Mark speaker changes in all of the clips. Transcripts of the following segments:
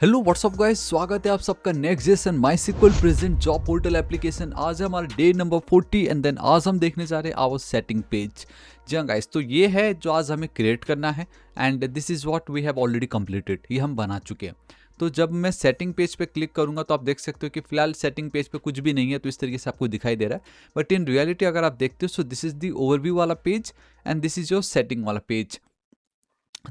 Speaker 1: Hello what's up guys, स्वागत है आप सबका next JSON MySQL present job portal application. आज है हमारा डे नंबर 40 एंड देन आज हम देखने जा रहे हैं आवर सेटिंग पेज। जी हाँ गाइस, तो ये है जो आज हमें क्रिएट करना है and this is what we have already completed. ये हम बना चुके हैं। तो जब मैं सेटिंग पेज पे क्लिक करूंगा तो आप देख सकते हो कि फिलहाल सेटिंग पेज पे कुछ भी नहीं है, तो इस तरीके से आपको दिखाई दे रहा है। बट इन रियलिटी अगर आप देखते हो so this is the overview वाला page and this is your setting वाला पेज।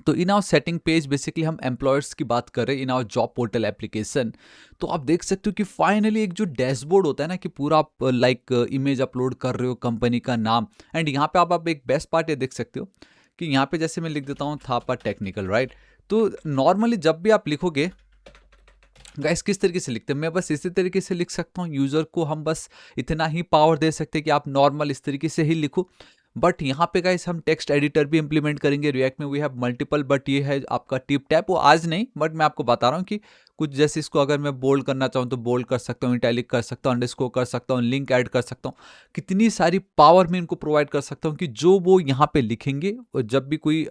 Speaker 1: तो in our setting page basically हम एम्प्लॉयर्स की बात कर रहे हैं in our job portal application. तो आप देख सकते हो कि फाइनली एक जो डैशबोर्ड होता है ना, कि पूरा आप लाइक इमेज अपलोड कर रहे हो, कंपनी का नाम एंड यहाँ पे आप एक बेस्ट पार्ट ये देख सकते हो कि यहाँ पे जैसे मैं लिख देता हूँ थापा टेक्निकल, राइट। तो नॉर्मली जब भी आप लिखोगे गाइस, किस तरीके से लिखते हैं, मैं बस इसी तरीके से लिख सकता हूँ। यूजर को हम बस इतना ही पावर दे सकते हैं कि आप नॉर्मल इस तरीके से ही लिखो। बट यहाँ पे गाइस हम टेक्स्ट एडिटर भी इंप्लीमेंट करेंगे रिएक्ट में। वी हैव मल्टीपल, बट ये है आपका टिप टैप, वो आज नहीं, बट मैं आपको बता रहा हूँ कि कुछ जैसे इसको अगर मैं बोल्ड करना चाहूँ तो बोल्ड कर सकता हूँ, इटैलिक कर सकता हूँ, अंडरस्कोर कर सकता हूँ, लिंक ऐड कर सकता हूँ। कितनी सारी पावर मैं इनको प्रोवाइड कर सकता हूँ कि जो वो यहाँ पे लिखेंगे और जब भी कोई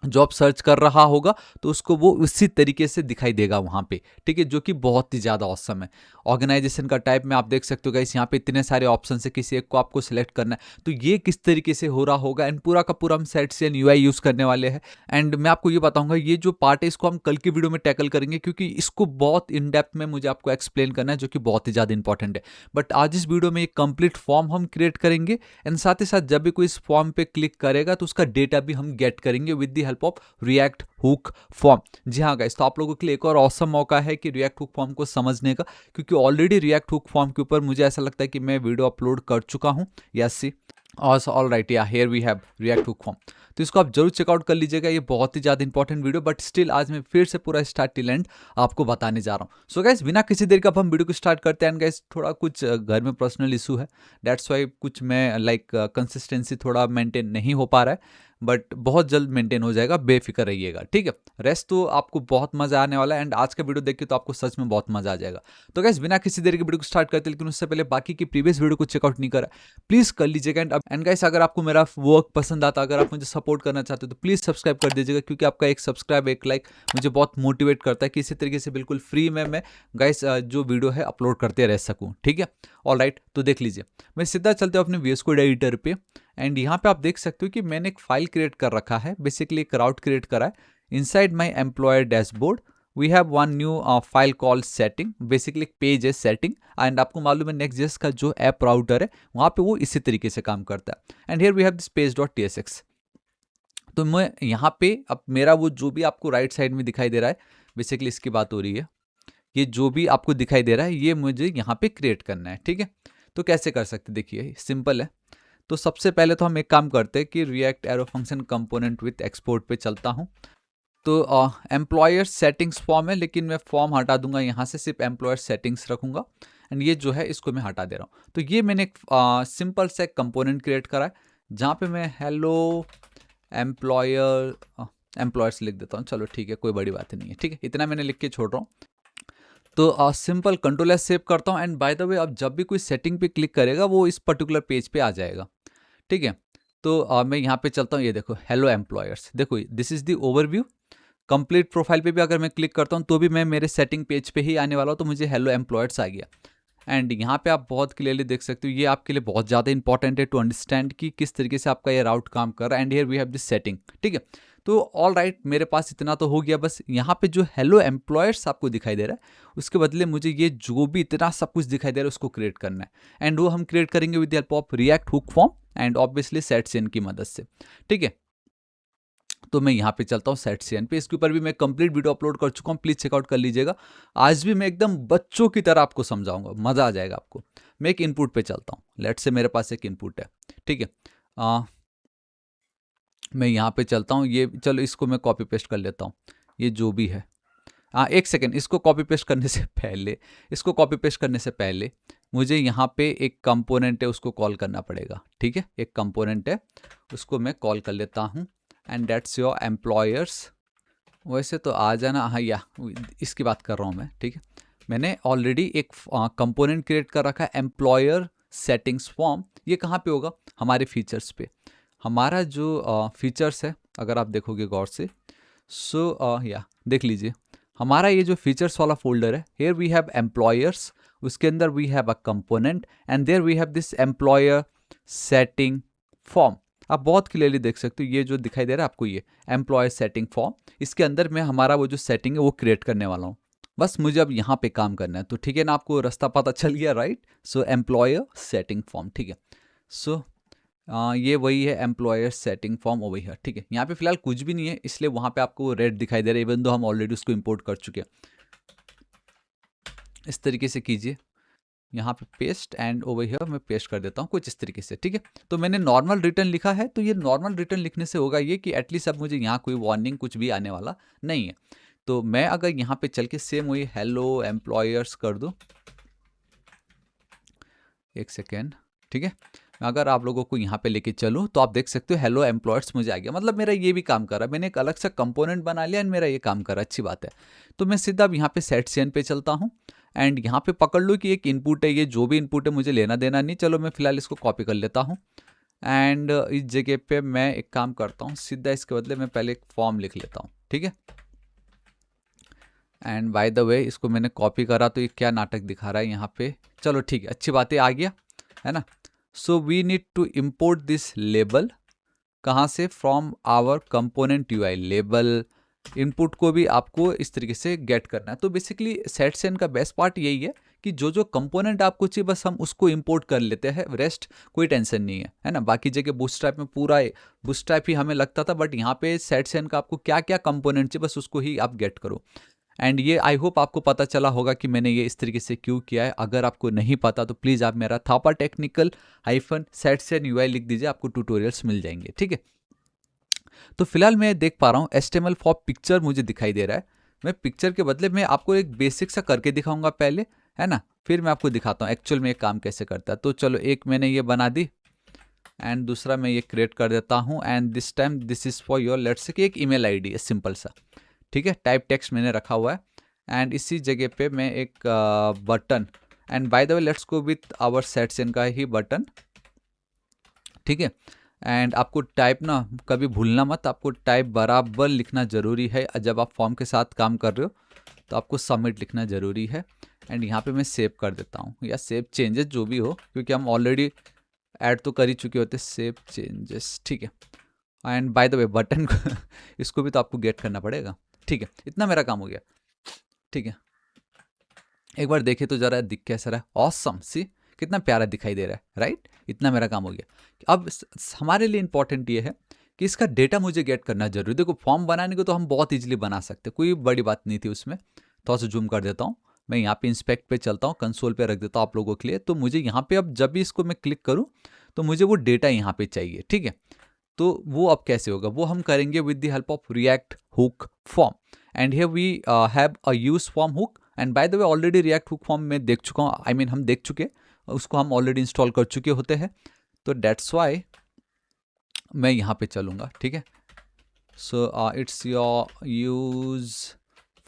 Speaker 1: जॉब सर्च कर रहा होगा तो उसको वो उसी तरीके से दिखाई देगा वहाँ पे, ठीक है, जो कि बहुत ही ज़्यादा ऑसम है। ऑर्गेनाइजेशन का टाइप में आप देख सकते हो गाइस, यहाँ पे इतने सारे ऑप्शन है, किसी एक को आपको सिलेक्ट करना है। तो ये किस तरीके से हो रहा होगा एंड पूरा का पूरा हम सेट्स यूआई यूज़ करने वाले हैं। एंड मैं आपको ये बताऊंगा, ये जो पार्ट है इसको हम कल की वीडियो में टैकल करेंगे, क्योंकि इसको बहुत इन डेप्थ में मुझे आपको एक्सप्लेन करना है, जो कि बहुत ही ज़्यादा इंपॉर्टेंट है। बट आज इस वीडियो में एक कंप्लीट फॉर्म हम क्रिएट करेंगे एंड साथ ही साथ जब भी कोई इस फॉर्म पे क्लिक करेगा तो उसका डेटा भी हम गेट करेंगे with the help of React hook form. जी हाँ गाइस, तो आप लोगों के लिए एक और ऑसम मौका है कि रिएक्ट हुक फॉर्म को समझने का, क्योंकि ऑलरेडी रिएक्ट हुक फॉर्म के ऊपर मुझे ऐसा लगता है कि मैं वीडियो अपलोड कर चुका हूँ। Yes see, all right, yeah here we have React hook form. तो इसको आप जरूर चेकआउट कर लीजिएगा, ये बहुत ही ज़्यादा इंपॉर्टेंट वीडियो। बट स्टिल आज मैं फिर से पूरा स्टार्ट टिल एंड आपको बताने जा रहा हूँ। सो गाइस, बिना किसी देर का अब हम वीडियो को स्टार्ट करते हैं। एंड गाइस, थोड़ा कुछ घर में पर्सनल इशू है, दैट्स वाई कुछ मैं लाइक कंसिस्टेंसी थोड़ा मेंटेन नहीं हो पा रहा है, बट बहुत जल्द मेंटेन हो जाएगा, बेफिक्र रहिएगा, ठीक है। रेस्ट तो आपको बहुत मजा आने वाला है एंड आज का वीडियो देख के तो आपको सच में बहुत मजा आ जाएगा। तो गाइस, बिना किसी देर के वीडियो को स्टार्ट करते, लेकिन उससे पहले बाकी की प्रीवियस वीडियो को चेकआउट नहीं करा, प्लीज कर लीजिएगा। एंड गाइस, अगर आपको मेरा वर्क पसंद आता, अगर आप मुझे सपोर्ट करना चाहते हो तो प्लीज सब्सक्राइब कर दीजिएगा, क्योंकि आपका एक सब्सक्राइब, एक लाइक मुझे बहुत मोटिवेट करता है कि इसी तरीके से बिल्कुल फ्री में मैं गाइस जो वीडियो है अपलोड करते रह सकूँ, ठीक है। ऑल राइट, तो देख लीजिए, मैं सीधा चलते हूँ अपने वीएस कोड एडिटर पे एंड यहाँ पे आप देख सकते हो कि मैंने एक फाइल क्रिएट कर रखा है, बेसिकली एक राउट क्रिएट करा है inside my employer dashboard. We have one new file call setting, basically एक पेज है सेटिंग। एंड आपको मालूम है नेक्स्ट का जो ऐप राउटर है वहाँ पे वो इसी तरीके से काम करता है। And here we have this page dot tsx। तो मैं यहाँ पे अब मेरा वो जो भी आपको राइट साइड में दिखाई दे रहा है, बेसिकली इसकी बात हो रही है, ये जो भी आपको दिखाई दे रहा है ये मुझे यहाँ पे क्रिएट करना है, ठीक है। तो कैसे कर सकते, देखिए सिंपल है। तो सबसे पहले तो हम एक काम करते हैं कि react arrow function component with export पे चलता हूँ। तो एम्प्लॉयर सेटिंग्स फॉर्म है, लेकिन मैं फॉर्म हटा दूंगा यहाँ से, सिर्फ एम्प्लॉयर सेटिंग्स रखूंगा एंड ये जो है इसको मैं हटा दे रहा हूँ। तो ये मैंने एक सिंपल सा कंपोनेंट क्रिएट करा है जहाँ पे मैं हेलो एम्प्लॉयर एम्प्लॉयर्स लिख देता हूँ। चलो ठीक है, कोई बड़ी बात नहीं है, ठीक है, इतना मैंने लिख के छोड़ रहा हूँ। तो सिंपल कंट्रोल एस सेव करता हूँ एंड बाय द वे अब जब भी कोई सेटिंग पे क्लिक करेगा वो इस पर्टिकुलर पेज पे आ जाएगा, ठीक है। तो मैं यहाँ पे चलता हूँ, ये देखो हेलो एम्प्लॉयर्स, देखो this is the overview. Complete profile पे भी अगर मैं क्लिक करता हूँ तो भी मैं मेरे सेटिंग पेज पे ही आने वाला हूँ, तो मुझे हेलो एम्प्लॉयर्स आ गया। एंड यहाँ पे आप बहुत क्लियरली देख सकते हो, ये आपके लिए बहुत ज़्यादा इंपॉर्टेंट है टू अंडरस्टैंड कि किस तरीके से आपका ये राउट काम कर रहा है। And here we have this setting, ठीक है। तो ऑल राइट, मेरे पास इतना तो हो गया। बस यहाँ पे जो हेलो एम्प्लॉयर्स आपको दिखाई दे रहा है उसके बदले मुझे ये जो भी इतना सब कुछ दिखाई दे रहा है उसको क्रिएट करना है एंड वो हम क्रिएट करेंगे with the help of React hook form and obviously shadcn की मदद से, ठीक है। तो मैं यहाँ पे चलता हूँ सेट सीएन पे, इसके ऊपर भी मैं कंप्लीट वीडियो अपलोड कर चुका हूँ, प्लीज चेकआउट कर लीजिएगा। आज भी मैं एकदम बच्चों की तरह आपको समझाऊंगा, मजा आ जाएगा आपको। मैं एक इनपुट पे चलता हूँ, लेट से मेरे पास एक इनपुट है, ठीक है। मैं यहाँ पे चलता हूँ, ये चलो इसको मैं कॉपी पेस्ट कर लेता हूँ, ये जो भी है। एक सेकेंड, इसको कॉपी पेस्ट करने से पहले, इसको कॉपी पेस्ट करने से पहले मुझे यहाँ पे एक कंपोनेंट है उसको कॉल करना पड़ेगा, ठीक है। एक कंपोनेंट है उसको मैं कॉल कर लेता हूँ एंड दैट्स योर एम्प्लॉयर्स। वैसे तो आ जाना, हाँ या इसकी बात कर रहा हूँ मैं, ठीक है। मैंने ऑलरेडी एक कंपोनेंट क्रिएट कर रखा है एम्प्लॉयर सेटिंग्स फॉर्म। ये कहाँ पे होगा, हमारे फीचर्स पे। हमारा जो फीचर्स है अगर आप देखोगे गौर से, सो या देख लीजिए, हमारा ये जो फीचर्स वाला फोल्डर है, हेयर वी हैव एम्प्लॉयर्स, उसके अंदर we have a component and there we have this employer setting form. आप बहुत क्लियरली देख सकते हो, ये जो दिखाई दे रहा है आपको, ये एम्प्लॉयर सेटिंग फॉर्म, इसके अंदर मैं हमारा वो जो सेटिंग है वो क्रिएट करने वाला हूँ। बस मुझे अब यहाँ पे काम करना है, तो ठीक है ना, आपको रास्ता पता चल गया, राइट। सो एम्प्लॉयर सेटिंग फॉर्म, ठीक है। सो ये वही है employer setting form over here, ठीक है। यहाँ पे फिलहाल कुछ भी नहीं है, इसलिए वहाँ पे आपको रेड दिखाई दे रहा है, इवन दो हम ऑलरेडी उसको इंपोर्ट कर चुके हैं। इस तरीके से कीजिए, यहाँ पे पेस्ट एंड ओवर हियर मैं पेस्ट कर देता हूँ कुछ इस तरीके से, ठीक है। तो मैंने नॉर्मल रिटर्न लिखा है, तो ये नॉर्मल रिटर्न लिखने से होगा ये कि एटलीस्ट अब मुझे यहाँ कोई वार्निंग कुछ भी आने वाला नहीं है। तो मैं अगर यहाँ पे चल के सेम वही हेलो एम्प्लॉयर्स कर दूँ, एक सेकेंड, ठीक है। अगर आप लोगों को यहाँ पे लेके चलूँ तो आप देख सकते हो हेलो एम्प्लॉयर्स मुझे आ गया, मतलब मेरा ये भी काम कर रहा है, मैंने एक अलग सा कंपोनेंट बना लिया एंड मेरा ये काम कर रहा है, अच्छी बात है। तो मैं सीधा अब यहाँ पे सेट सीएन पे चलता हूँ एंड यहाँ पे पकड़ लूँ कि एक इनपुट है, ये जो भी इनपुट है मुझे लेना देना नहीं, चलो मैं फिलहाल इसको कॉपी कर लेता हूँ एंड इस जगह पे मैं एक काम करता हूँ, सीधा इसके बदले मैं पहले एक फॉर्म लिख लेता हूँ, ठीक है। एंड बाय द वे इसको मैंने कॉपी करा तो ये क्या नाटक दिखा रहा है यहाँ पे, चलो ठीक है, अच्छी बात है, आ गया है ना। So we need to import this label, कहाँ से, from our component UI label. Input को भी आपको इस तरीके से गेट करना है। तो बेसिकली सेट सेन का बेस्ट पार्ट यही है कि जो जो कंपोनेंट आपको चाहिए बस हम उसको इंपोर्ट कर लेते हैं, रेस्ट कोई टेंशन नहीं है ना। बाकी जगह बूटस्ट्रैप में पूरा बूटस्ट्रैप ही हमें लगता था, बट यहाँ पे सेट सेन का आपको क्या क्या कंपोनेंट चाहिए बस उसको ही आप गेट करो। एंड ये आई होप आपको पता चला होगा कि मैंने ये इस तरीके से क्यों किया है। अगर आपको नहीं पता तो प्लीज़ आप मेरा Thapa technical -sets and UI लिख दीजिए, आपको ट्यूटोरियल्स मिल जाएंगे, ठीक है। तो फिलहाल मैं देख पा रहा हूँ HTML फॉर पिक्चर मुझे दिखाई दे रहा है। मैं पिक्चर के बदले मैं आपको एक बेसिक सा करके दिखाऊंगा पहले, है ना, फिर मैं आपको दिखाता हूँ एक्चुअल में ये काम कैसे करता है। तो चलो, एक मैंने ये बना दी एंड दूसरा मैं ये क्रिएट कर देता हूँ and this time this is for your, let's say कि एक ईमेल आईडी है सिंपल सा, ठीक है। टाइप टेक्स्ट मैंने रखा हुआ है एंड इसी जगह पे मैं एक button, and by the way let's go with our shadcn का ही बटन, ठीक है। एंड आपको टाइप ना कभी भूलना मत, आपको टाइप बराबर लिखना ज़रूरी है। जब आप फॉर्म के साथ काम कर रहे हो तो आपको सबमिट लिखना ज़रूरी है। एंड यहाँ पे मैं सेव कर देता हूँ, या सेव चेंजेस जो भी हो, क्योंकि हम ऑलरेडी ऐड तो कर ही चुके होते, सेव चेंजेस, ठीक है। And by the way button को इसको भी तो आपको गेट करना पड़ेगा, ठीक है। इतना मेरा काम हो गया, ठीक है। एक बार देखे तो जरा दिख कैसा रहा है, ऑसम, सी कितना प्यारा दिखाई दे रहा है, राइट। इतना मेरा काम हो गया। अब हमारे लिए इंपॉर्टेंट ये है कि इसका डेटा मुझे गेट करना जरूरी। देखो फॉर्म बनाने को तो हम बहुत इजीली बना सकते, कोई बड़ी बात नहीं थी उसमें। थोड़ा सा जूम कर देता हूँ, मैं यहाँ पे इंस्पेक्ट पे चलता हूँ, कंसोल पे रख देता हूँ आप लोगों के लिए। तो मुझे यहाँ पे अब जब भी इसको मैं क्लिक करूँ तो मुझे वो डेटा यहाँ पे चाहिए, ठीक है। तो वो अब कैसे होगा, वो हम करेंगे with the help of React hook form. And here we have a use form hook, and by the way already React hook form में देख चुका हूँ, आई मीन हम देख चुके, उसको हम ऑलरेडी इंस्टॉल कर चुके होते हैं। तो डेट्स वाई मैं यहाँ पे चलूँगा, ठीक है। So it's your use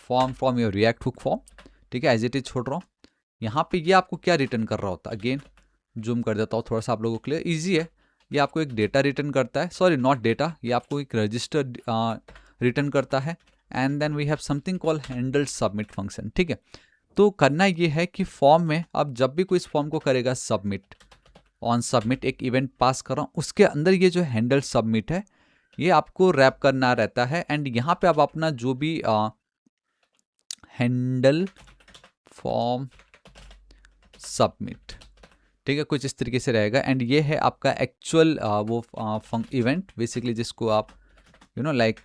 Speaker 1: form from your react hook form, ठीक है, एज इट इज छोड़ रहा हूँ। यहाँ पे ये आपको क्या रिटर्न कर रहा होता है, अगेन जूम कर देता हूँ थोड़ा सा आप लोगों के लिए, ईजी है। ये आपको एक डेटा रिटर्न करता है, सॉरी नॉट डेटा, ये आपको एक रजिस्टर रिटर्न करता है। And then we have something call handle submit function, ठीक है। तो करना ये है कि फॉर्म में अब जब भी कोई इस फॉर्म को करेगा सबमिट, ऑन सबमिट एक इवेंट पास कर रहा हूँ, उसके अंदर ये जो हैंडल सबमिट है ये आपको रैप करना रहता है। एंड यहाँ पे आप अपना जो भी हैंडल फॉर्म सबमिट, ठीक है, कुछ इस तरीके से रहेगा। एंड ये है आपका एक्चुअल वो इवेंट बेसिकली, जिसको आप लाइक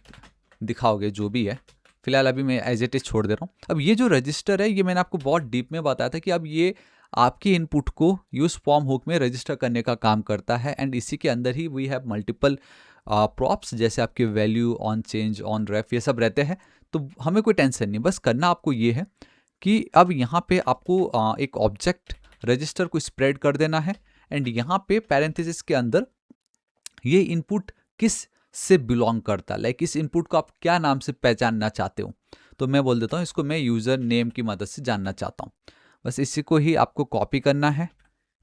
Speaker 1: दिखाओगे जो भी है। फिलहाल अभी मैं एज इट इज छोड़ दे रहा हूँ। अब ये जो रजिस्टर है ये मैंने आपको बहुत डीप में बताया था कि अब ये आपकी इनपुट को यूज फॉर्म हुक में रजिस्टर करने का काम करता है। एंड इसी के अंदर ही वी हैव मल्टीपल प्रॉप्स, जैसे आपके वैल्यू, ऑन चेंज, ऑन रेफ, ये सब रहते हैं। तो हमें कोई टेंशन नहीं, बस करना आपको ये है कि अब यहाँ पे आपको एक ऑब्जेक्ट रजिस्टर को स्प्रेड कर देना है। एंड यहाँ पे पैरेंथेसिस के अंदर ये इनपुट किस से बिलोंग करता है, लाइक इस इनपुट को आप क्या नाम से पहचानना चाहते हो। तो मैं बोल देता हूँ इसको मैं यूज़र नेम की मदद से जानना चाहता हूँ। बस इसी को ही आपको कॉपी करना है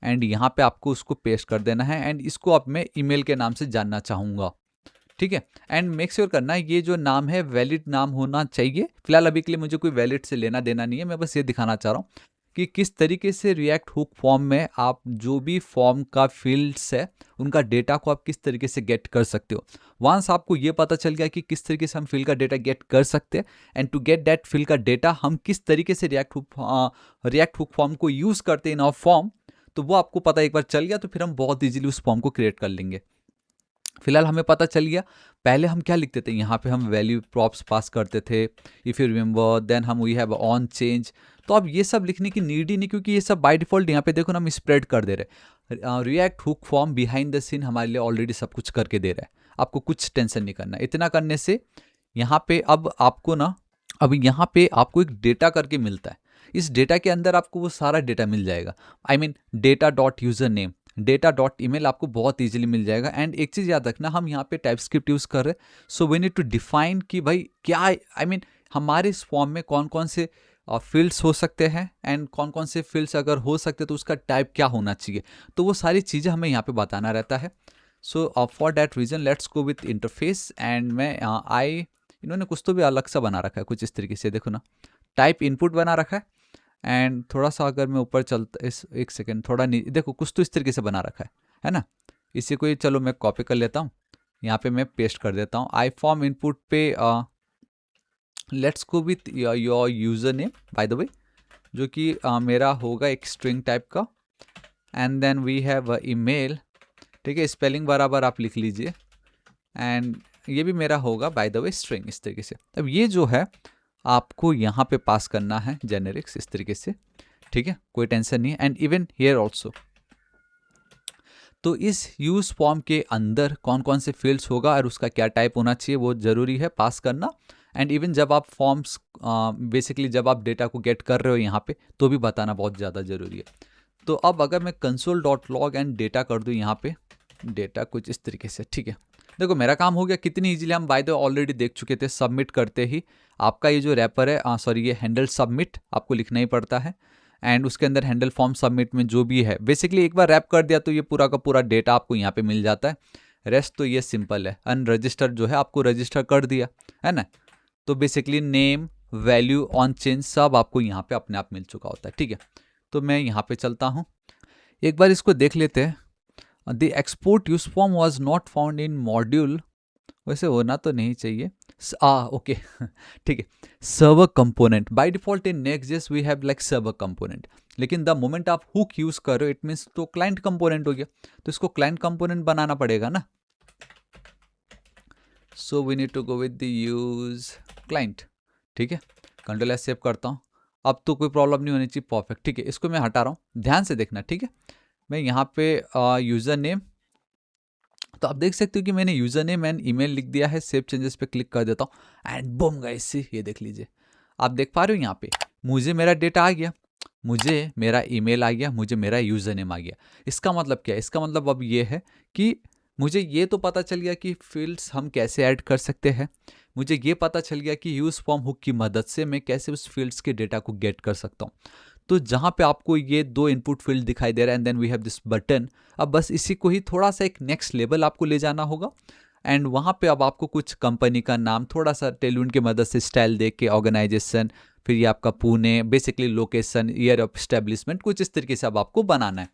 Speaker 1: एंड यहाँ पे आपको उसको पेस्ट कर देना है। एंड इसको अब मैं ईमेल के नाम से जानना चाहूँगा, ठीक है। एंड मेक श्योर करना ये जो नाम है वैलिड नाम होना चाहिए। फिलहाल अभी के लिए मुझे कोई वैलिड से लेना देना नहीं है, मैं बस ये दिखाना चाह रहा हूँ कि किस तरीके से रिएक्ट हुक फॉर्म में आप जो भी फॉर्म का फील्ड्स है उनका डेटा को आप किस तरीके से गेट कर सकते हो। वंस आपको ये पता चल गया कि किस तरीके से हम फील्ड का डेटा गेट कर सकते हैं and to get that field का डेटा हम किस तरीके से रिएक्ट हुक फॉर्म को यूज़ करते हैं इन आवर फॉर्म, तो वो आपको पता एक बार चल गया तो फिर हम बहुत ईजिली उस फॉर्म को क्रिएट कर लेंगे। फिलहाल हमें पता चल गया पहले हम क्या लिखते थे, यहाँ पे हम वैल्यू प्रॉप्स पास करते थे इफ़ यू रिमेंबर, देन हम वी हैव ऑन चेंज। तो अब ये सब लिखने की नीड ही नहीं, क्योंकि ये सब बाय डिफॉल्ट यहाँ पे देखो ना हम स्प्रेड कर दे रहे। React hook form behind the scene हमारे लिए ऑलरेडी सब कुछ करके दे रहा है, आपको कुछ टेंशन नहीं करना। इतना करने से यहाँ पे अब आपको ना, अब यहाँ पे आपको एक डेटा करके मिलता है, इस डेटा के अंदर आपको वो सारा डेटा मिल जाएगा। I mean data dot user name, data dot email आपको बहुत इजीली मिल जाएगा। एंड एक चीज़ याद रखना, हम यहाँ पे टाइपस्क्रिप्ट यूज़ कर रहे हैं, so we need to define कि भाई क्या आई मीन हमारे इस फॉर्म में कौन कौन से फील्ड्स हो सकते हैं एंड कौन कौन से फील्ड्स अगर हो सकते तो उसका टाइप क्या होना चाहिए, तो वो सारी चीज़ें हमें यहाँ पे बताना रहता है। So for that reason let's go with interface. And मैं इन्होंने कुछ तो भी अलग सा बना रखा है कुछ इस तरीके से, देखो ना टाइप इनपुट बना रखा है। एंड थोड़ा सा अगर मैं ऊपर चलता इस एक सेकेंड थोड़ा देखो कुछ तो इस तरीके से बना रखा है ना। इसी को ही चलो मैं कॉपी कर लेता हूँ, यहाँ पे मैं पेस्ट कर देता हूँ। आई फॉर्म इनपुट पे let's go with your user name by the way, जो कि मेरा होगा एक स्ट्रिंग टाइप का। And then we have email, ठीक है, स्पेलिंग बराबर आप लिख लीजिए। एंड ये भी मेरा होगा बाय द वे स्ट्रिंग, इस तरीके से। अब ये जो है आपको यहाँ पे पास करना है जेनेरिक्स इस तरीके से, ठीक है, कोई टेंशन नहीं है। एंड इवन हियर ऑल्सो, तो इस यूज फॉर्म के अंदर कौन कौन से फील्ड्स होगा और उसका क्या टाइप होना चाहिए वो जरूरी है पास करना। एंड इवन जब आप फॉर्म्स बेसिकली जब आप डेटा को गेट कर रहे हो यहाँ पे, तो भी बताना बहुत ज़्यादा ज़रूरी है। तो अब अगर मैं console.log एंड डेटा कर दूँ यहाँ पे, डेटा कुछ इस तरीके से, ठीक है, देखो मेरा काम हो गया कितनी इजीली। हम बाय द ऑलरेडी देख चुके थे, सबमिट करते ही आपका ये जो रैपर है सॉरी ये हैंडल सबमिट आपको लिखना ही पड़ता है। एंड उसके अंदर हैंडल फॉर्म सबमिट में जो भी है बेसिकली एक बार रैप कर दिया तो ये पूरा का पूरा डेटा आपको यहाँ पे मिल जाता है। रेस्ट तो ये सिंपल है, अनरजिस्टर जो है आपको रजिस्टर कर दिया है ना, तो basically name value on change सब आपको यहाँ पे अपने आप मिल चुका होता है, ठीक है। तो मैं यहाँ पे चलता हूँ, एक बार इसको देख लेते हैं। The export use form was not found in module, वैसे होना तो नहीं चाहिए, ओके ठीक है। Server component by default in नेक्स्ट.js we have like server component, लेकिन द मोमेंट आप हुक यूज कर रहे हो इट मीन्स तो क्लाइंट कंपोनेंट हो गया, तो इसको क्लाइंट कंपोनेंट बनाना पड़ेगा ना। So we need to go with the use client, ठीक है, कंट्रोल एस सेव करता हूँ। अब तो कोई प्रॉब्लम नहीं होनी चाहिए, परफेक्ट, ठीक है। इसको मैं हटा रहा हूँ, ध्यान से देखना, ठीक है। मैं यहाँ पे यूज़र नेम, तो आप देख सकते हो कि मैंने यूज़र नेम एंड ईमेल लिख दिया है। सेव चेंजेस पे क्लिक कर देता हूँ एंड बूम गाइस, ये देख लीजिए, आप देख पा रहे हो यहाँ पे मुझे मेरा डेटा आ गया, मुझे मेरा ईमेल आ गया, मुझे मेरा यूज़र नेम आ गया। इसका मतलब क्या है, इसका मतलब अब ये है कि मुझे ये तो पता चल गया कि फील्ड्स हम कैसे ऐड कर सकते हैं, मुझे ये पता चल गया कि यूज़ फॉर्म हुक की मदद से मैं कैसे उस फील्ड्स के डेटा को गेट कर सकता हूँ। तो जहाँ पे आपको ये दो इनपुट फील्ड दिखाई दे रहा है and then we have this button, अब बस इसी को ही थोड़ा सा एक नेक्स्ट लेवल आपको ले जाना होगा। एंड वहाँ पे अब आपको कुछ कंपनी का नाम थोड़ा सा टेलविन की मदद से स्टाइल दे के, ऑर्गेनाइजेशन, फिर ये आपका Pune, basically location, year of establishment, कुछ इस तरीके से अब आपको बनाना है।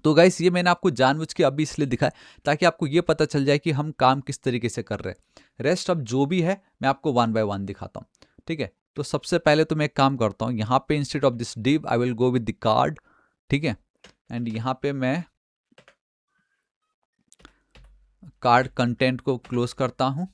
Speaker 1: तो गाइस ये मैंने आपको जानबूझ के अभी इसलिए दिखाया ताकि आपको ये पता चल जाए कि हम काम किस तरीके से कर रहे हैं। रेस्ट अब जो भी है मैं आपको वन बाय वन दिखाता हूँ, ठीक है। तो सबसे पहले तो मैं एक काम करता हूँ, यहाँ पे instead of this div I will go with the card, ठीक है। एंड यहाँ पे मैं कार्ड कंटेंट को क्लोज करता हूँ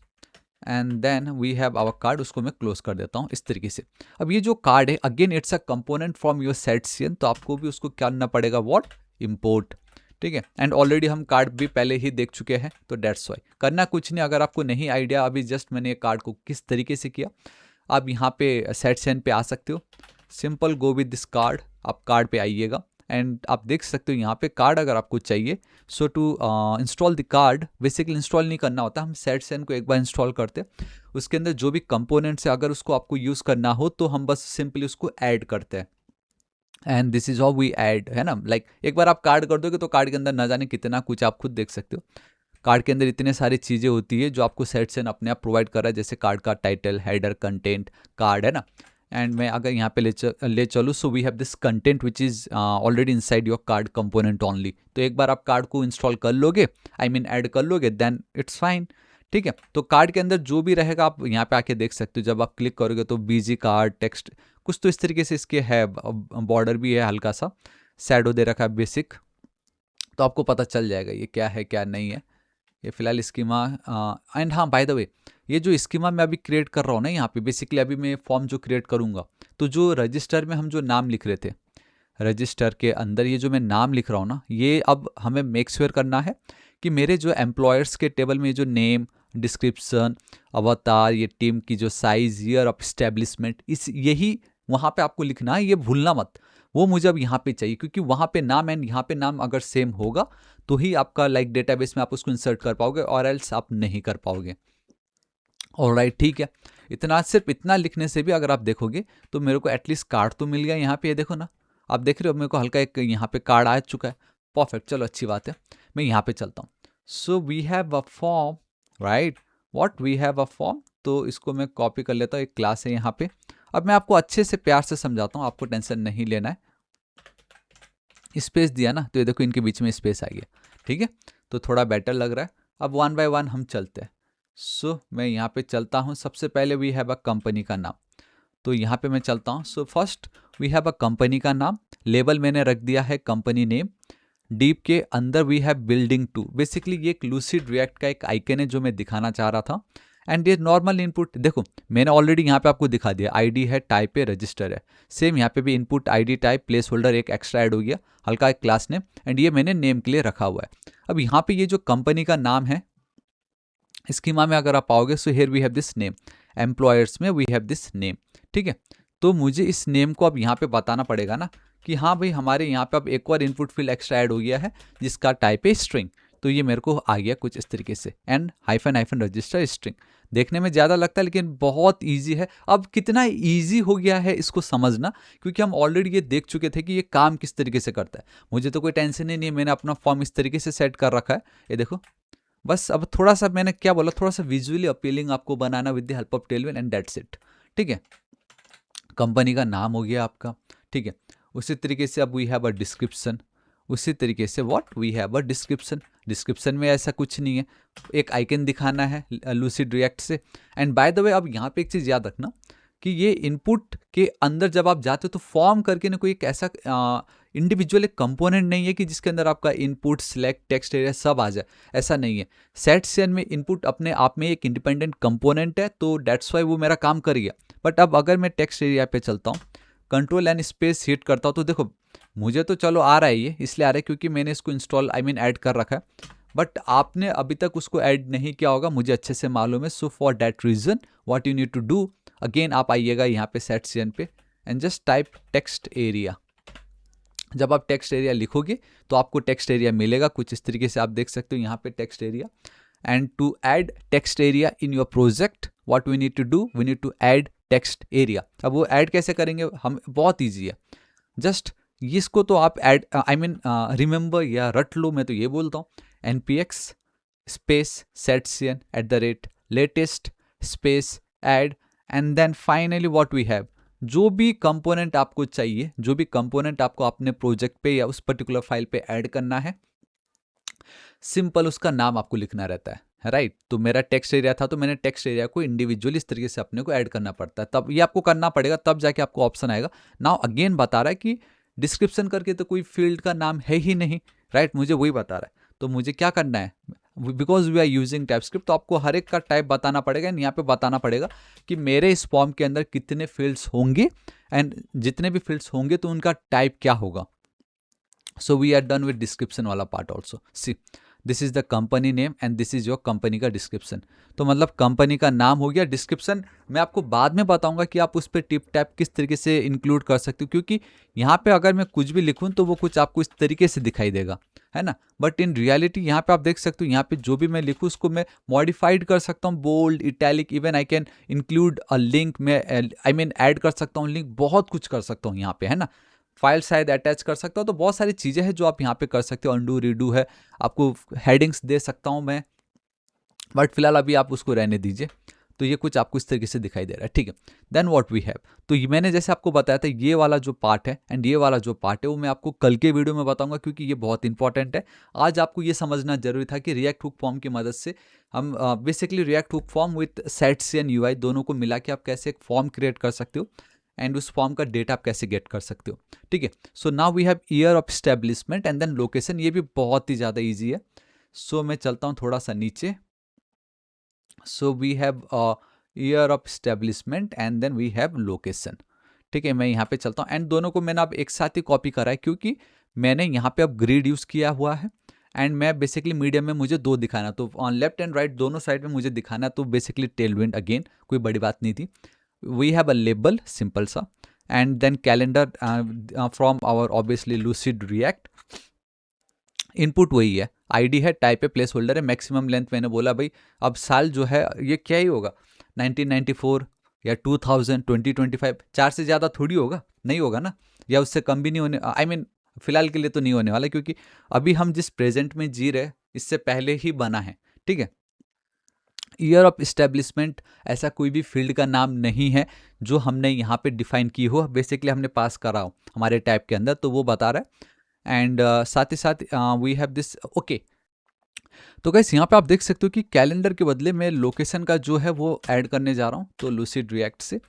Speaker 1: and then we have our card, उसको मैं क्लोज कर देता हूँ इस तरीके से। अब ये जो कार्ड है again it's a component from your shadcn, तो आपको भी उसको क्या करना पड़ेगा, व्हाट, इंपोर्ट, ठीक है। एंड ऑलरेडी हम कार्ड भी पहले ही देख चुके हैं, तो डेट्स वाई करना कुछ नहीं। अगर आपको नहीं आइडिया अभी जस्ट मैंने कार्ड को किस तरीके से किया, आप यहाँ पे सेटसियन पे आ सकते हो, simple go with this card, आप कार्ड पे आइएगा एंड आप देख सकते हो यहाँ पे कार्ड अगर आपको चाहिए। So to install the card, basically install नहीं करना होता, हम सेटसियन को एक बार इंस्टॉल करते, उसके अंदर जो भी कंपोनेंट्स है अगर उसको आपको यूज़ करना हो तो हम बस सिंपली उसको ऐड करते हैं। And this is how we add, है ना, लाइक एक बार आप कार्ड कर दोगे तो कार्ड के अंदर ना जाने कितना कुछ आप खुद देख सकते हो। कार्ड के अंदर इतने सारी चीज़ें होती है जो आपको सेट्सन अपने आप प्रोवाइड कर रहा है, जैसे कार्ड का टाइटल, हेडर, कंटेंट, कार्ड, है ना। एंड मैं अगर यहाँ पे ले चलूँ, so we have this content which is already inside your card component only. तो एक बार आप कार्ड को इंस्टॉल कर लोगे, आई मीन ऐड कर लोगे, देन इट्स फाइन, ठीक है। तो कार्ड के अंदर जो भी रहेगा आप यहाँ पे आके देख सकते हो। जब आप क्लिक करोगे तो बीजी कार्ड टेक्स्ट कुछ तो इस तरीके से इसके है, बॉर्डर भी है, हल्का सा शैडो दे रखा है, बेसिक। तो आपको पता चल जाएगा ये क्या है क्या नहीं है। ये फिलहाल स्कीमा, एंड हाँ बाय द वे, ये जो स्कीमा मैं अभी क्रिएट कर रहा हूँ ना यहाँ पे, बेसिकली अभी मैं फॉर्म जो क्रिएट करूँगा, तो जो रजिस्टर में हम जो नाम लिख रहे थे, रजिस्टर के अंदर ये जो मैं नाम लिख रहा हूँ ना, ये अब हमें मेक श्योर करना है कि मेरे जो एम्प्लॉयर्स के टेबल में जो नेम, डिस्क्रिप्शन, अवतार, ये टीम की जो साइज, ईयर ऑफ स्टैब्लिशमेंट, इस यही वहाँ पे आपको लिखना है, ये भूलना मत। वो मुझे अब यहाँ पे चाहिए, क्योंकि वहाँ पे नाम एंड यहाँ पे नाम अगर सेम होगा तो ही आपका लाइक डेटाबेस में आप उसको इंसर्ट कर पाओगे, और एल्स आप नहीं कर पाओगे। ऑलराइट, ठीक है। इतना, सिर्फ इतना लिखने से भी अगर आप देखोगे तो मेरे को एटलीस्ट कार्ड तो मिल गया यहाँ पे। ये देखो ना, आप देख रहे हो मेरे को हल्का एक यहाँ पे कार्ड आ चुका है। परफेक्ट, चलो अच्छी बात है। मैं यहाँ पे चलता हूँ। So we have a form, right, what we have a form. तो इसको मैं कॉपी कर लेता हूँ, एक क्लास है यहाँ पे। अब मैं आपको अच्छे से प्यार से समझाता हूँ, आपको टेंशन नहीं लेना है। स्पेस दिया ना, तो ये देखो इनके बीच में स्पेस आ गया, ठीक है। तो थोड़ा बेटर लग रहा है। अब वन बाय वन हम चलते हैं। सो मैं यहाँ पे चलता हूँ। सबसे पहले वी हैव अ कंपनी का नाम, तो यहाँ पे मैं चलता हूँ। So first we have a company का नाम, लेबल मैंने रख दिया है कंपनी नेम। डीप के अंदर वी हैव बिल्डिंग 2, बेसिकली ये एक लूसिड रिएक्ट का एक आइकन है जो मैं दिखाना चाह रहा था। एंड ये नॉर्मल इनपुट, देखो मैंने ऑलरेडी यहाँ पे आपको दिखा दिया, आईडी है, टाइप है, रजिस्टर है। सेम यहाँ पे भी input, ID, type, place holder एक एक्स्ट्रा ऐड हो गया, हल्का एक क्लास नेम, एंड ये मैंने नेम के लिए रखा हुआ है। अब यहाँ पे ये जो कंपनी का नाम है, स्कीमा में अगर आप आओगे, so here we have this name, employers में वी हैव दिस नेम, ठीक है। तो मुझे इस नेम को अब यहाँ पे बताना पड़ेगा ना कि हाँ भाई हमारे यहाँ पे अब एक और इनपुट फील्ड एक्स्ट्रा ऐड हो गया है जिसका टाइप है स्ट्रिंग। तो ये मेरे को आ गया कुछ इस तरीके से, and hyphen hyphen register string. देखने में ज़्यादा लगता है लेकिन बहुत ईजी है। अब कितना ईजी हो गया है इसको समझना, क्योंकि हम ऑलरेडी ये देख चुके थे कि ये काम किस तरीके से करता है। मुझे तो कोई टेंशन ही नहीं है, मैंने अपना फॉर्म इस तरीके से सेट कर रखा है, ये देखो। बस अब थोड़ा सा मैंने क्या बोला, थोड़ा सा विजुअली अपीलिंग आपको बनाना with the help of Tailwind, and that's it, ठीक है। कंपनी का नाम हो गया आपका, ठीक है। उसी तरीके से अब वी हैव अ डिस्क्रिप्शन, उसी तरीके से what we have a description. Description में ऐसा कुछ नहीं है, एक आइकन दिखाना है लूसिड रिएक्ट से। एंड बाय द वे अब यहाँ पे एक चीज़ याद रखना कि ये इनपुट के अंदर जब आप जाते हो तो फॉर्म करके ना कोई एक ऐसा इंडिविजुअल एक कंपोनेंट नहीं है कि जिसके अंदर आपका इनपुट, सिलेक्ट, टेक्स्ट एरिया सब आ जाए, ऐसा नहीं है। सेट में इनपुट अपने आप में एक इंडिपेंडेंट कंपोनेंट है, तो डेट्स वाई वो मेरा काम कर गया। बट अब अगर मैं टेक्स्ट एरिया पे चलता हूँ, कंट्रोल एंड स्पेस हिट करता हूँ, तो देखो मुझे तो चलो आ रहा है, ये इसलिए आ रहा है क्योंकि मैंने इसको इंस्टॉल, आई मीन ऐड कर रखा है। बट आपने अभी तक उसको ऐड नहीं किया होगा, मुझे अच्छे से मालूम है। So for that reason what you need to do, again आप आइएगा यहाँ पे सेट सीएन पे, and just type text area. जब आप टेक्स्ट एरिया लिखोगे तो आपको टेक्स्ट एरिया मिलेगा कुछ इस तरीके से, आप देख सकते हो यहाँ पे text area. And to add text area in your project, what we need to do, we need to add text area. अब वो ऐड कैसे करेंगे हम, बहुत ईजी है। जस्ट इसको तो आप ऐड, आई मीन रिमेंबर या रट लो, मैं तो ये बोलता हूँ, npx space setcn @latest space add, and then finally what we have, जो भी कंपोनेंट आपको चाहिए, जो भी कंपोनेंट आपको अपने प्रोजेक्ट पे या उस पर्टिकुलर फाइल पे ऐड करना है, सिंपल उसका नाम आपको लिखना रहता है, राइट। तो मेरा टेक्स्ट एरिया था, तो मैंने टेक्स्ट एरिया को इंडिविजुअली इस तरीके से अपने को ऐड करना पड़ता है, तब ये आपको करना पड़ेगा, तब जाके आपको ऑप्शन आएगा। नाउ अगेन बता रहा है कि डिस्क्रिप्शन करके तो कोई फील्ड का नाम है ही नहीं, राइट, मुझे वही बता रहा है। तो मुझे क्या करना है, because we are using TypeScript, तो आपको हर एक का टाइप बताना पड़ेगा, एंड यहाँ पे बताना पड़ेगा कि मेरे इस फॉर्म के अंदर कितने फील्ड्स होंगे, एंड जितने भी फील्ड्स होंगे तो उनका टाइप क्या होगा। So we are done with description वाला part also. See, this is the company name and this is your company का डिस्क्रिप्शन। तो मतलब कंपनी का नाम हो गया, डिस्क्रिप्शन मैं आपको बाद में बताऊंगा कि आप उस पर टिप टैप किस तरीके से इंक्लूड कर सकते हो, क्योंकि यहाँ पे अगर मैं कुछ भी लिखूँ तो वो कुछ आपको इस तरीके से दिखाई देगा, है ना। बट इन रियलिटी यहाँ पे आप देख सकते हो, यहाँ पे जो भी मैं लिखूँ उसको मैं मॉडिफाइड कर सकता हूँ, bold, italic, even I can include a link, मैं आई मीन ऐड कर सकता हूँ लिंक, बहुत कुछ कर सकता हूँ यहाँ पे, है ना। फाइल शायद अटैच कर सकता हूँ, तो बहुत सारी चीज़ें हैं जो आप यहाँ पे कर सकते हो। अंडू रीडू है, आपको हेडिंग्स दे सकता हूँ मैं, बट फिलहाल अभी आप उसको रहने दीजिए। तो ये कुछ आपको इस तरीके से दिखाई दे रहा है, ठीक है। देन व्हाट वी हैव, तो ये मैंने जैसे आपको बताया था, ये वाला जो पार्ट है एंड ये वाला जो पार्ट है वो मैं आपको कल के वीडियो में बताऊंगा, क्योंकि ये बहुत इंपॉर्टेंट है। आज आपको ये समझना जरूरी था कि रिएक्ट हुक फॉर्म की मदद से हम basically react hook form with sets and UI दोनों को मिला के आप कैसे एक फॉर्म क्रिएट कर सकते हो एंड उस फॉर्म का डेटा आप कैसे गेट कर सकते हो, ठीक है। So now we have year of establishment and then location, ये भी बहुत ही ज़्यादा ईजी है। सो मैं चलता हूँ थोड़ा सा नीचे। So we have year of establishment and then we have location, ठीक है। मैं यहाँ पे चलता हूँ एंड दोनों को मैंने अब एक साथ ही कॉपी करा है, क्योंकि मैंने यहाँ पे अब ग्रिड यूज़ किया हुआ है एंड मैं बेसिकली मीडियम में मुझे दो दिखाना, तो ऑन लेफ्ट एंड राइट दोनों साइड में मुझे दिखाना, तो बेसिकली टेलविंड अगेन कोई बड़ी बात नहीं थी। We have a label simple सा and then calendar from our obviously Lucide React. Input वही है, आईडी है, टाइप है, प्लेस होल्डर है, मैक्सिमम लेंथ मैंने बोला भाई अब साल जो है ये क्या ही होगा, 1994 या 2000 2025, चार से ज़्यादा थोड़ी होगा, नहीं होगा ना, या उससे कम भी नहीं होने, आई मीन फिलहाल के लिए तो नहीं होने वाला, क्योंकि अभी हम जिस प्रेजेंट में जी रहे इससे पहले ही बना है, ठीक है। ईयर ऑफ इस्टेब्लिशमेंट ऐसा कोई भी फील्ड का नाम नहीं है जो हमने यहाँ पे डिफाइन की हो, बेसिकली हमने पास करा हो हमारे टाइप के अंदर, तो वो बता रहा है। एंड साथ ही साथ वी हैव दिस, ओके। तो गाइस यहाँ पे आप देख सकते हो कि कैलेंडर के बदले मैं लोकेशन का जो है वो ऐड करने जा रहा हूँ, तो लूसिड रिएक्ट से।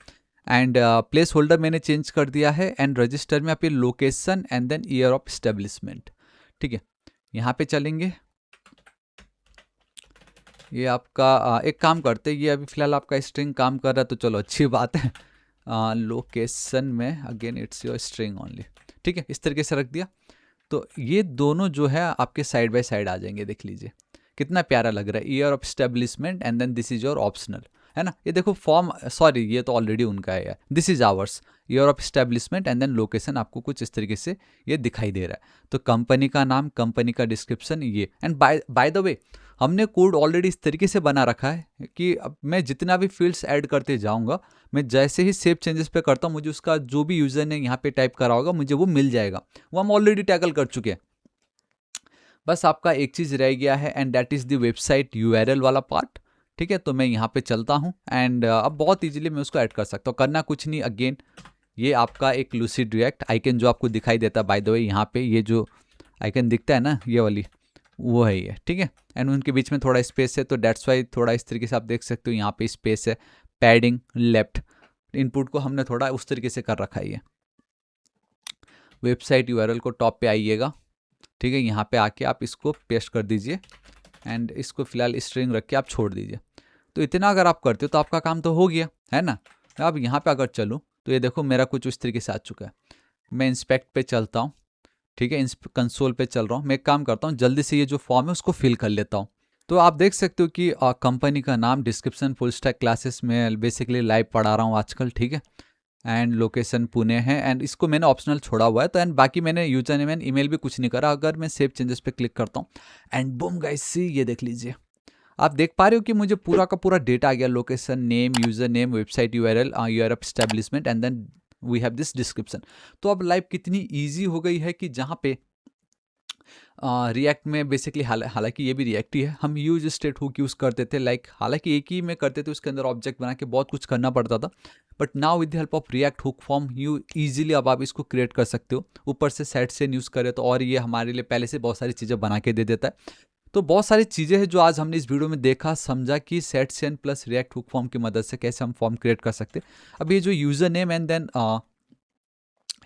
Speaker 1: एंड प्लेस होल्डर मैंने चेंज कर दिया है एंड रजिस्टर में आप ये location and then year of establishment, ठीक है। यहाँ पे चलेंगे, ये आपका एक काम करते हैं, ये अभी फिलहाल आपका स्ट्रिंग काम कर रहा है तो चलो अच्छी बात है। लोकेशन में again it's your string only, ठीक है, इस तरीके से रख दिया। तो ये दोनों जो है आपके साइड बाय साइड आ जाएंगे, देख लीजिए कितना प्यारा लग रहा है। Year of establishment and then this is your optional, है ना। ये देखो फॉर्म, सॉरी ये तो ऑलरेडी उनका है, this is ours. Year of establishment and then location आपको कुछ इस तरीके से ये दिखाई दे रहा है। तो कंपनी का नाम, कंपनी का डिस्क्रिप्शन ये, एंड बाय द वे हमने कोड ऑलरेडी इस तरीके से बना रखा है कि अब मैं जितना भी फील्ड्स ऐड करते जाऊंगा, मैं जैसे ही सेव चेंजेस पे करता हूँ मुझे उसका जो भी यूजर ने यहाँ पे टाइप करा होगा मुझे वो मिल जाएगा, वो हम ऑलरेडी टैकल कर चुके हैं। बस आपका एक चीज़ रह गया है and that is the website URL वाला पार्ट, ठीक है। तो मैं यहाँ पे चलता हूँ एंड अब बहुत इजीली मैं उसको ऐड कर सकता हूँ, करना कुछ नहीं। अगेन ये आपका एक लूसिड रिएक्ट आइकन जो आपको दिखाई देता है, बाय द वे यहाँ पे ये जो आइकन दिखता है ना ये वाली, वो है ये, ठीक है। एंड उनके बीच में थोड़ा स्पेस है, तो डेट्स वाई थोड़ा इस तरीके से आप देख सकते हो यहाँ पे स्पेस है, पैडिंग लेफ्ट, इनपुट को हमने थोड़ा उस तरीके से कर रखा है। ये वेबसाइट यूआरएल को टॉप पे आइएगा, ठीक है, यहाँ पे आके आप इसको पेस्ट कर दीजिए एंड इसको फिलहाल स्ट्रिंग रख के आप छोड़ दीजिए। तो इतना अगर आप करते हो तो आपका काम तो हो गया है ना। अब यहाँ पे अगर चलूँ तो ये देखो मेरा कुछ उस तरीके से आ चुका है। मैं इंस्पेक्ट पे चलता हूँ, ठीक है, कंसोल पे चल रहा हूँ। मैं एक काम करता हूँ, जल्दी से ये जो फॉर्म है उसको फिल कर लेता हूँ। तो आप देख सकते हो कि कंपनी का नाम, डिस्क्रिप्शन, फुल स्टैक क्लासेस में बेसिकली लाइव पढ़ा रहा हूँ आजकल, ठीक है। एंड लोकेशन पुणे है एंड इसको मैंने ऑप्शनल छोड़ा हुआ है, तो एंड बाकी मैंने यूजर नेम एंड ईमेल भी कुछ नहीं करा। अगर मैं सेव चेंजेस पे क्लिक करता हूँ एंड बूम गाइस सी, ये देख लीजिए, आप देख पा रहे हो कि मुझे पूरा का पूरा डेटा आ गया, location, name, user name, website URL, year of establishment and then we have this description. तो अब लाइफ कितनी ईजी हो गई है कि जहाँ पे रिएक्ट में बेसिकली हालांकि ये भी रिएक्ट ही है, हम यूज स्टेट हुक यूज़ करते थे, लाइक हालांकि एक ही में करते थे, उसके अंदर ऑब्जेक्ट बना के बहुत कुछ करना पड़ता था। But now with the help of React hook form you easily अब आप इसको क्रिएट कर सकते हो। ऊपर से सेट से यूज़ करें तो और ये हमारे लिए पहले से बहुत सारी चीज़ें बना के दे देता है। तो बहुत सारी चीज़ें हैं जो आज हमने इस वीडियो में देखा, समझा कि set Sen plus react hook form की मदद से कैसे हम फॉर्म क्रिएट कर सकते। अब ये जो यूज़र नेम एंड देन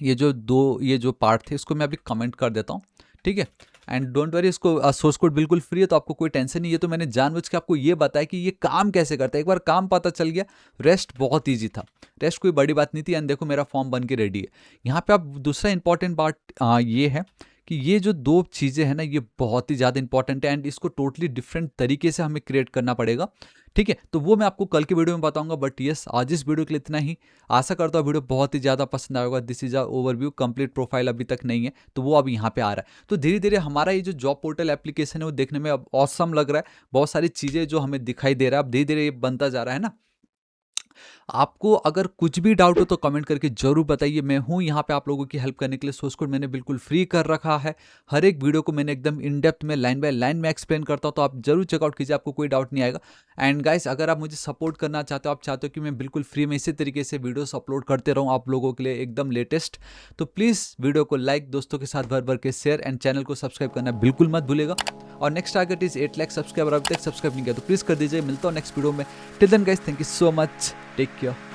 Speaker 1: ये जो पार्ट थे इसको मैं अभी कमेंट कर देता हूँ, ठीक है। एंड डोंट वरी, इसको सोर्स कोड बिल्कुल फ्री है तो आपको कोई टेंशन नहीं है। तो मैंने जानबूझ के आपको ये बताया कि ये काम कैसे करता है, एक बार काम पता चल गया, रेस्ट बहुत ईजी था, रेस्ट कोई बड़ी बात नहीं थी। एंड देखो मेरा फॉर्म बन के रेडी है। यहाँ पे आप दूसरा इंपॉर्टेंट पार्ट ये है कि ये जो दो चीज़ें हैं ना ये बहुत ही ज़्यादा इंपॉर्टेंट है एंड इसको टोटली डिफरेंट तरीके से हमें क्रिएट करना पड़ेगा, ठीक है। तो वो मैं आपको कल के वीडियो में बताऊंगा। बट यस, आज इस वीडियो के लिए इतना ही। आशा करता हूँ वीडियो बहुत ही ज़्यादा पसंद आएगा। This is a overview, complete profile अभी तक नहीं है तो वो अब यहाँ पे आ रहा है। तो धीरे धीरे हमारा ये जो जॉब पोर्टल एप्लीकेशन है वो देखने में अब ऑसम लग रहा है। बहुत सारी चीज़ें जो हमें दिखाई दे रहा है, अब धीरे धीरे ये बनता जा रहा है ना। आपको अगर कुछ भी डाउट हो तो कमेंट करके जरूर बताइए, मैं हूँ यहाँ पे आप लोगों की हेल्प करने के लिए। सोर्स कोड मैंने बिल्कुल फ्री कर रखा है, हर एक वीडियो को मैंने एकदम इन डेप्थ में लाइन बाय लाइन में एक्सप्लेन करता हूँ, तो आप जरूर चेकआउट कीजिए, आपको कोई डाउट नहीं आएगा। एंड गाइस, अगर आप मुझे सपोर्ट करना चाहते हो, आप चाहते हो कि मैं बिल्कुल फ्री में इसी तरीके से वीडियोस अपलोड करते रहूँ आप लोगों के लिए एकदम लेटेस्ट, तो प्लीज़ वीडियो को लाइक, दोस्तों के साथ भर भर के शेयर एंड चैनल को सब्सक्राइब करना बिल्कुल मत भूलेगा। और next target is 8 lakh subscriber, अभी तक सब्सक्राइब नहीं किया तो प्लीज़ कर दीजिए। मिलता हूँ नेक्स्ट वीडियो में। Till then guys, thank you so much, take care.